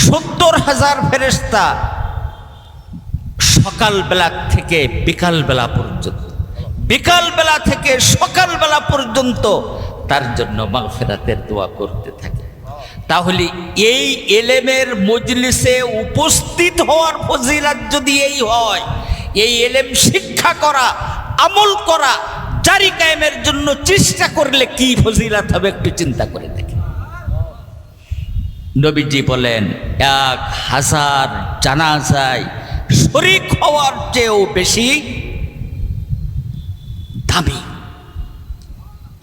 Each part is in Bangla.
70,000 ফেরেশতা সকালবেলা থেকে বিকালবেলা পর্যন্ত, বিকালবেলা থেকে সকালবেলা পর্যন্ত তার জন্য মাগফিরাতের দোয়া করতে থাকে। তাহলে এই এলেমের মজলিসে উপস্থিত হওয়ার ফজিলত যদি এই হয়, এই এলেম শিক্ষা করা, আমল করা, জারি কায়েমের জন্য চেষ্টা করলে কি ফজিলত হবে একটু চিন্তা করে দেখেন। নবীজি বলেন 1000 জানাজায় শরীক হওয়ার চেয়েও বেশি দামি।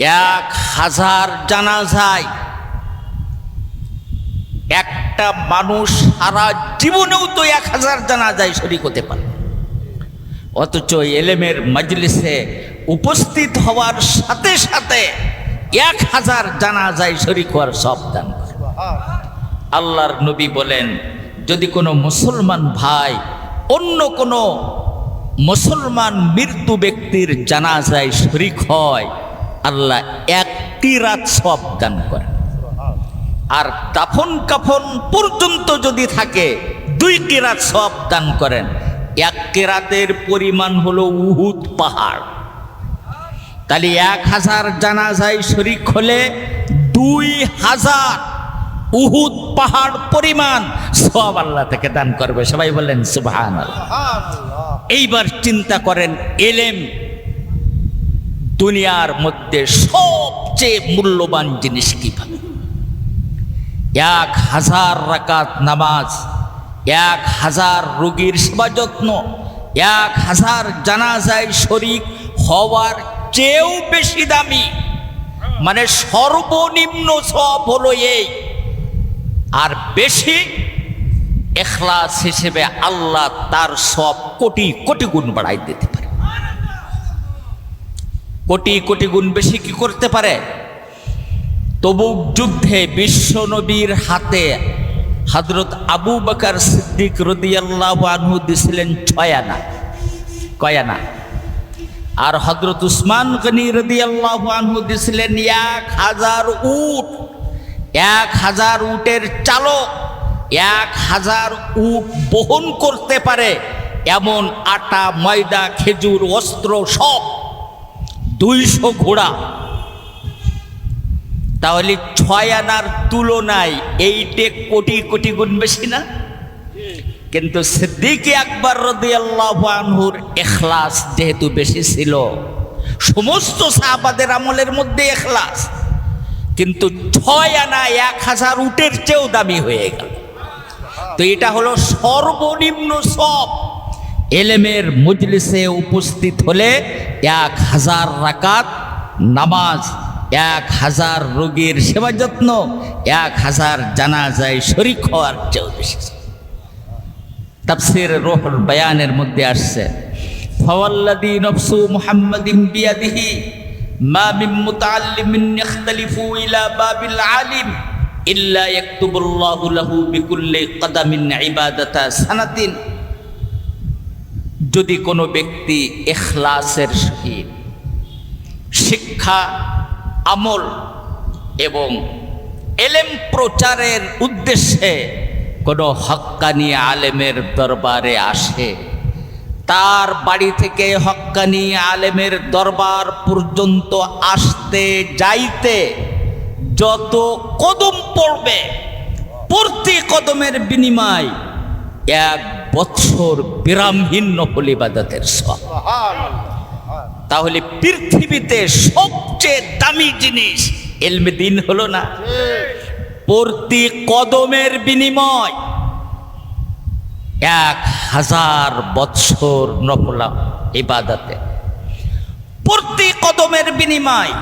1000 জানাজায় একটা মানুষ সারা জীবনেও তো 1000 জানাজায় শরীক হতে পারে, অথচ এলেমের মজলিসে উপস্থিত হওয়ার সাথে সাথে 1000 জানাজায় শরীক হওয়ার সব দান করে। আল্লাহর নবী বলেন, যদি কোনো মুসলমান ভাই অন্য কোনো মুসলমান মৃত্যু ব্যক্তির জানাজায় শরীক হয়, আল্লাহ 1টি রাত সব দান করেন। আর দাফন কাফন পর্যন্ত যদি থাকে 2 কিরাত সব দান করেন। 1 কিরাতের পরিমাণ হলো উহুদ পাহাড়। তাহলে 1000 জানাজায় শরীক হলে 2000 উহুদ পাহাড় পরিমাণ সব আল্লাহ থেকে দান করবে। সবাই বলেন সুবহানাল্লাহ। এইবার চিন্তা করেন, এলেম দুনিয়ার মধ্যে সবচেয়ে মূল্যবান জিনিস কিভাবে? 1000 রাকাত নামাজ, 1000 রোগীর সেবা যত্ন, 1000 জানাজায় শরীক হওয়ার চেয়েও বেশি দামি। মানে সর্বনিম্ন সব হলো এই, আর বেশি ইখলাস হিসেবে আল্লাহ তার সব কোটি কোটি গুণ বাড়াই দিতে পারে। কোটি কোটি গুণ বেশি কি করতে পারে? তবুক যুদ্ধে বিশ্ব নবীর হাতে হযরত আবু বকর সিদ্দিক রাদিয়াল্লাহু আনহু দিছিলেন 6 আনা। কয় আনা? আর হযরত উসমান গনি রাদিয়াল্লাহু আনহু দিছিলেন 1000 উট। 1000 উটের চালক 1000 উট বহন করতে পারে এমন আটা, ময়দা, খেজুর, অস্ত্র সব, 200 ঘোড়া। তাহলে 6 আনার তুলনায় এইটে কোটি কোটি গুণ বেশি না? কিন্তু সিদ্দিক আকবর রাদিয়াল্লাহু আনহুর ইখলাস যেহেতু বেশি ছিল, সমস্ত সাহাবাদের আমলের মধ্যে ইখলাস, কিন্তু 6 আনা 1000 উটের চেয়েও দামি হয়ে গেল। তো এটা হলো সর্বনিম্ন সব। এলেমের মজলিসে উপস্থিত হলে 1000 রাকাত নামাজ, 1000 রোগীর সেবা যত্ন, 1000 জানাজায় শরীক হওয়ার চেয়েও বেশি। তাফসীর রুহুল বায়ানের মধ্যে আসছে, ফাওয়াল্লাযী নাফসু মুহাম্মাদিন বিয়াদিহি মা মিন মুতাআল্লিমিন ইখতালিফু ইলা বাবিল আলিম ইল্লা ইয়াকতুবুল্লাহু লাহু বিকুল্লি কদামিন ইবাদাতা সানাতিন। যদি কোনো ব্যক্তি ইখলাসের সহিত শিক্ষা, আমল এবং এলেম প্রচারের উদ্দেশ্যে কোনো হক্কানি আলেমের দরবারে আসে, তার বাড়ি থেকে হক্কানি আলেমের দরবার পর্যন্ত আসতে যাইতে যত কদম পড়বে, প্রতি কদমের বিনিময় 1 বছর বিরামহীন নফল ইবাদতের সওয়াব। তাহলে পৃথিবীতে সবচেয়ে দামি জিনিস ইলমে দ্বীন হলো না? প্রতি কদমের বিনিময় 1000 বছর নফল ইবাদতে, প্রতি কদমের বিনিময়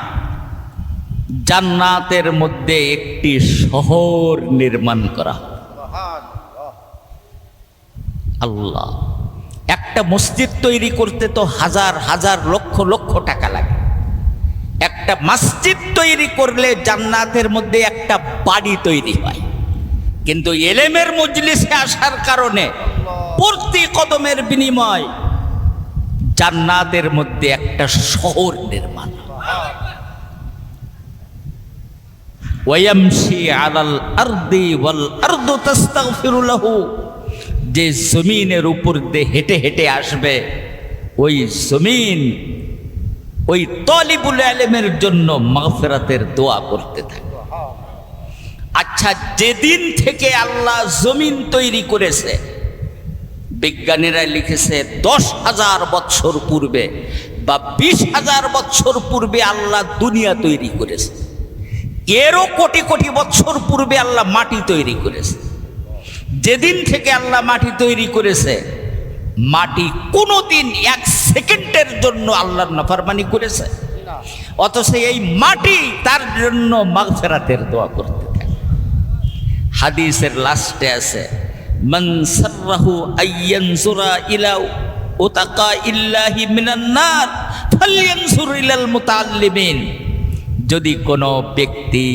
জান্নাতের মধ্যে একটি শহর নির্মাণ করা। আল্লাহ, একটা মসজিদ তৈরি করতে তো হাজার হাজার লক্ষ লক্ষ টাকা লাগে। একটা মসজিদ তৈরি করলে জান্নাতের মধ্যে একটা বাড়ি তৈরি হয়। কিন্তু এলেমের মজলিসে আসার কারণে প্রতি কদমের বিনিময় জান্নাতের মধ্যে একটা শহর নির্মাণ। ওয়ায়ামশি আলাল আরদি ওয়াল আরদু তাস্তাগফিরু লাহু, যে জমিনের উপর দিয়ে হেঁটে হেঁটে আসবে ওই জমিন ওই তালিবুল ইলমের জন্য মাগফিরাতের দোয়া করতে থাকে। আচ্ছা, যেদিন থেকে আল্লাহ জমিন তৈরি করেছে, বিজ্ঞানীরা লিখেছে 10,000 বৎসর পূর্বে বা 20,000 বৎসর পূর্বে আল্লাহ দুনিয়া তৈরি করেছে। এরও কোটি কোটি বৎসর পূর্বে আল্লাহ মাটি তৈরি করেছে। যেদিন থেকে আল্লাহ মাটি তৈরি করেছে, মাটি কোনোদিন 1 সেকেন্ডের জন্য আল্লাহর নাফরমানি করেছে? অথচ এই মাটি তার জন্য মাগফিরাতের দোয়া করতে থাকে। হাদিসের লাস্টে আছে, মান সাররাহু আইয়ানজুরা ইলা উতাকা ইল্লাহি মিনান নার ফালয়ানজুর ইলাল মুতাআল্লিমিন। যদি কোনো ব্যক্তি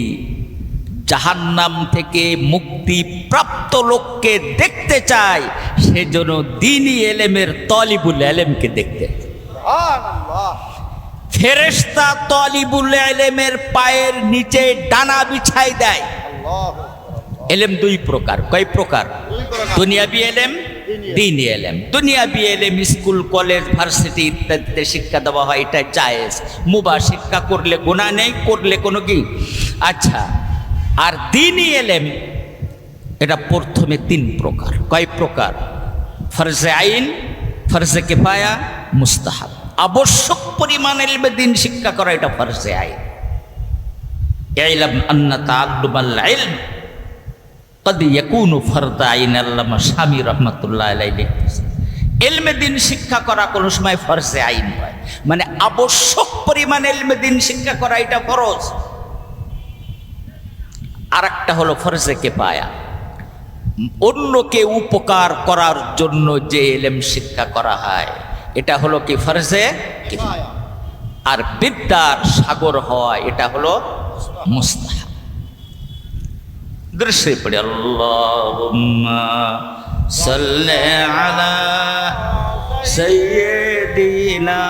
জাহান্নাম থেকে মুক্তি প্রাপ্ত লোককে দেখতে চায়, সেজন্য দ্বীনি ইলমের তালিবুল ইলমকে দেখতে। সুবহানাল্লাহ। ফেরেশতা তালিবুল ইলমের পায়ের নিচে ডানা বিছাই দেয়। আল্লাহু ইলম 2 প্রকার। কয় প্রকার? দুনিয়াবি ইলম, দ্বীনি ইলম। দুনিয়াবি ইলম স্কুল, কলেজ, ভার্সিটি ইত্যাদিতে শিক্ষা দেওয়া হয়, এটা জায়েজ, মুবাহ। শিক্ষা করলে গুনাহ নেই, করলে কোনো কি। আচ্ছা, আর দ্বীনি ইলম এটা প্রথমে 3 প্রকার। কয় প্রকার? ফরজে আইন, ফরজে কিফায়া, মুস্তাহাব। আবশ্যক পরিমাণ ইলমে দ্বীন শিক্ষা করা এটা ফরজে আইন। ইলম আন্না তাআল্লুমাল ইলম কদ ইয়াকুনু ফরজে আইন। আল্লামা শামী রাহমাতুল্লাহ আলাইহি লিখেছেন, ইলমে দ্বীন শিক্ষা করা কোনো সময় ফরজে আইন হয়, মানে আবশ্যক পরিমাণ ইলমে দ্বীন শিক্ষা করা এটা ফরজ। আর একটা হলো ফরজে কিফায়া, অন্যকে উপকার করার জন্য যে ইলম শিক্ষা করা হয় এটা হলো কি ফরজে কিফায়া। আর বিদ্যার সাগর হয় এটা হলো মুস্তাহাব। দৃশ্যে পড়ে আল্লাহুম্মা সাল্লি আলা সাইয়্যিদিনা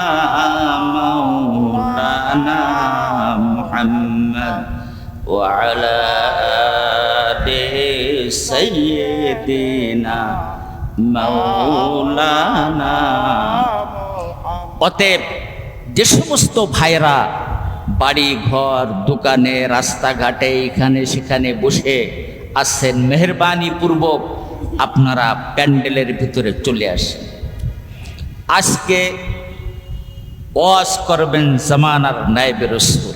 মাওলানা মুহাম্মদ ওয়া আলা আলি সাইয়্যিদিনা মাওলানা। অতএব যে সমস্ত ভাইরা বাড়ি ঘর, দোকানে, রাস্তাঘাটে, এখানে সেখানে বসে আসছেন, মেহরবানি পূর্বক আপনারা প্যান্ডেলের ভিতরে চলে আসেন। আজকে ওয়াজ করবেন জামানার নায়েবে রাসূল,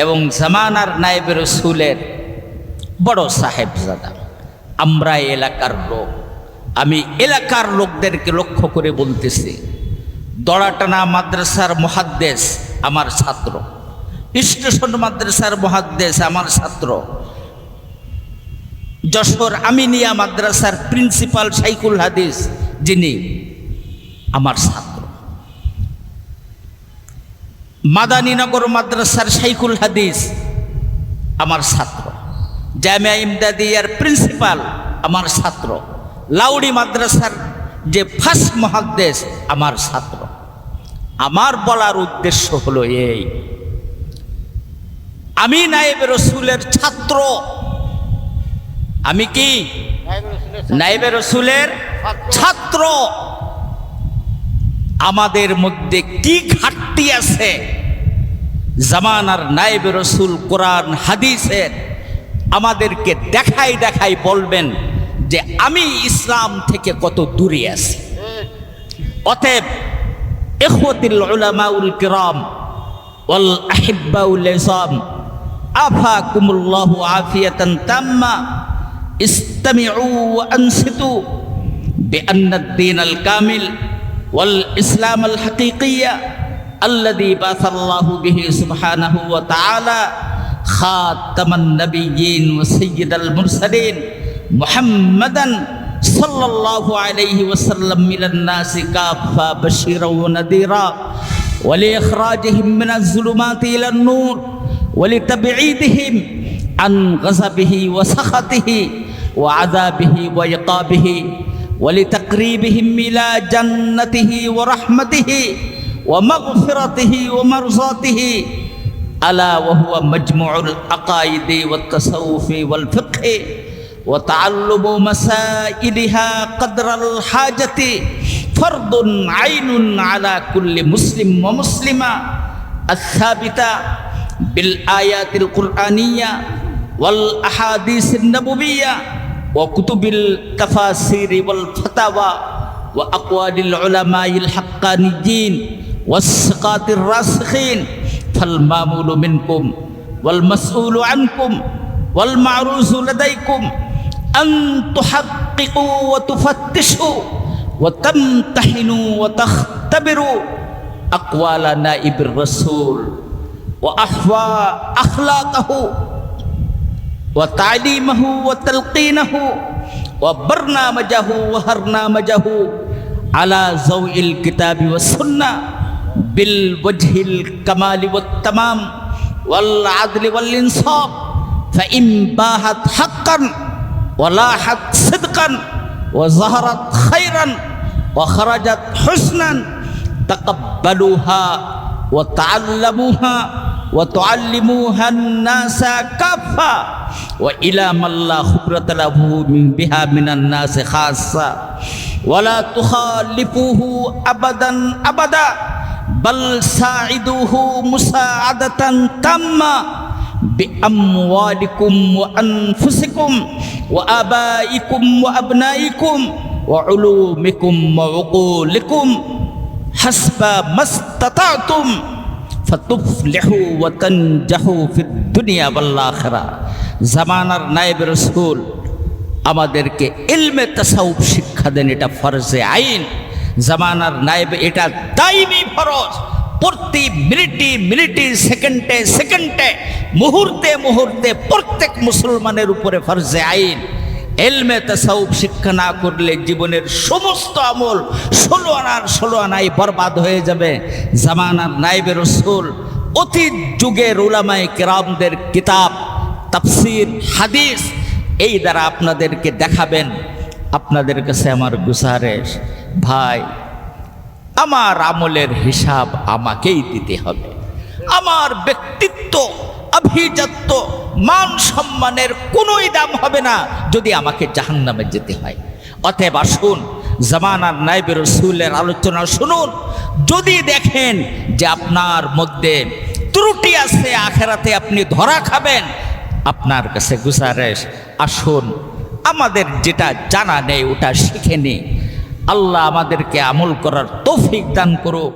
এবং জামানার নায়েবে রাসূলের বড় সাহেবজাদা। আমরা এলাকার লোক, আমি এলাকার লোকদেরকে লক্ষ্য করে বলতেছি, দড়াটানা মাদ্রাসার মুহাদ্দিস আমার ছাত্র, স্টেশন মাদ্রাসার মুহাদ্দিস আমার ছাত্র, যশোর আমিনিয়া মাদ্রাসার প্রিন্সিপাল শাইখুল হাদিস যিনি আমার ছাত্র, মাদানীনগর মাদ্রাসার শাইখুল হাদিস আমার ছাত্র, জামিয়া ইমদাদিয়ার প্রিন্সিপাল আমার ছাত্র, লাউড়ি মাদ্রাসার যে ফার্স্ট মুহাদ্দিস আমার ছাত্র। আমার বলার উদ্দেশ্য হলো এই, আমি নায়েবে রাসূলের ছাত্র। আমি কি নায়েবে রাসূলের ছাত্র। আমাদের মধ্যে কি ঘাটতি আছে, জামানার নায়েবে রাসূল কোরআন হাদিসের আমাদেরকে দেখাই দেখাই বলবেন যে আমি ইসলাম থেকে কত দূরে আছি। অতএব ইখওয়াতুল উলামাউল কিরাম ওয়াল আহিব্বাউল ইসাম আফাকুমুল্লাহু আফিয়াতান তাম্মা ইসতামিউ ওয়া আনসিতু বিআন্না আদ-দীনাল কামিল ওয়াল ইসলামাল হাকীকিয়্যা আল্লাযী বাসাল্লাহু বিহি সুবহানাহু ওয়া তাআলা খাতামান নাবিয়্যিন ওয়া সাইয়্যিদাল মুরসালিন মুহাম্মাদান সাল্লাল্লাহু আলাইহি ওয়াসাল্লাম মিনান নাসি কাফা বাশীরা ওয়া নাযীরা ওয়া লিইখরাজিহিম মিনাজ যুলুমাতি ইলান নূর ওয়া লিতাবঈদিহিম আন গাযাবিহি ওয়া সাখাতিহি ওয়া আযাবিহি ওয়া ইকাবিহি ওয়া লিতাকরিবিহিম ইলা জান্নাতিহি ওয়া রাহমাতিহি ওয়া মাগফিরাতিহি ওয়া মারযাতিহি আলা ওয়া হুয়া মাজমুউল আকাইদি ওয়াত তাসাউফি ওয়াল ফিকহি ওয়া তাআল্লুমু মাসাইলিহা কদরাল হাজাতি ফরদুন আইনুন আলা কুল্লি মুসলিম ওয়া মুসলিমা আস-সাবিতা বিল আয়াতিল কুরআনিয়্যা ওয়াল আহাদিসিন নাবুবিয়্যা ওয়া কুতুবিল তাফাসির ওয়াল ফাতাওয়া ওয়া আকওয়ালিল উলামাইল হাক্কানিয়্যিন ওয়াস-সিকাতির রাসিখিন ফাল মামুলু মিনকুম ওয়াল মাসউলু আনকুম ওয়াল মা'রুজু লাদাইকুম আন তুহাক্কিকু ওয়া তুফাত্তিশু ওয়া তামতাহিনু ওয়া তাখতাবিরু আকওয়ালা নাইবির রাসূল ওয়া আহওয়া আখলাকাহু ওয়া তা'লিমাহু ওয়া তালকিনাহু ওয়া বারনামাজাহু ওয়া হারনামাজাহু আলা যাওইল কিতাবি ওয়াস সুন্নাহ বিল ওয়াজহিল কামালি ওয়াত তামাম ওয়াল আদলি ওয়াল ইনসাফ ফা ইন বাহাত হাক্কান ওয়া লাহাত সিদকান ওয়া যাহারাত খায়রান ওয়া খারাজাত হুসনান তাকাব্বালুহা ওয়া তাআল্লামুহা ওয়া তুআল্লিমুহা আন-নাসা কাফা ওয়া ইলা মান লা খুবরাতা লাহু বিহা মিনান নাসি খাসসা ওয়া লা তুখালিফুহু আবাদান আবাদা বাল সাঈদুহু মুসাআদাতান তাম্মা বিআমওয়ালিকুম ওয়া আনফুসিকুম ওয়া আবাইকুম ওয়া আবনাইকুম ওয়া উলুমিকুম ওয়া উকুলিকুম হাসবা মাস্তাতাতুম ফাতুফলিহু ওয়া তানজাহু ফিদ দুনিয়া ওয়াল আখিরা। জামানার নায়েব রাসূল আমাদেরকে ইলমে তাসাউফ শিক্ষা দেন, এটা ফরজে আইন। জামানার নায়েব এটা দাইমি ফরজ। প্রতি মিনিটে মিনিটে সেকেন্ডে সেকেন্ডে মুহূর্তে মুহূর্তে প্রত্যেক মুসলমানের উপরে ফরজে আইন। ইলমে তাসাউফ শিক্ষা না করলে জীবনের সমস্ত আমল 16 আনায় বরবাদ হয়ে যাবে। জামানার নায়েবে রাসূল অতীত যুগের উলামায়ে কেরামদের কিতাব, তাফসীর, হাদিস এই দ্বারা আপনাদেরকে দেখাবেন। আপনাদের কাছে আমার গুজারিশ, ভাই আমার আমলের হিসাব আমাকেই দিতে হবে। আমার ব্যক্তিত্ব, আভিজাত্য, মান সম্মানের কোনোই দাম হবে না যদি আমাকে জাহান্নামে যেতে হয়। অতএব আসুন জামানার নায়েবে রাসূলের আলোচনা শুনুন। যদি দেখেন যে আপনার মধ্যে ত্রুটি আছে, আখেরাতে আপনি ধরা খাবেন, আপনার কাছে গুজারিশ আসুন আমাদের যেটা জানা নেই ওটা শিখে নিই। আল্লাহ আমাদেরকে আমল করার তৌফিক দান করুক।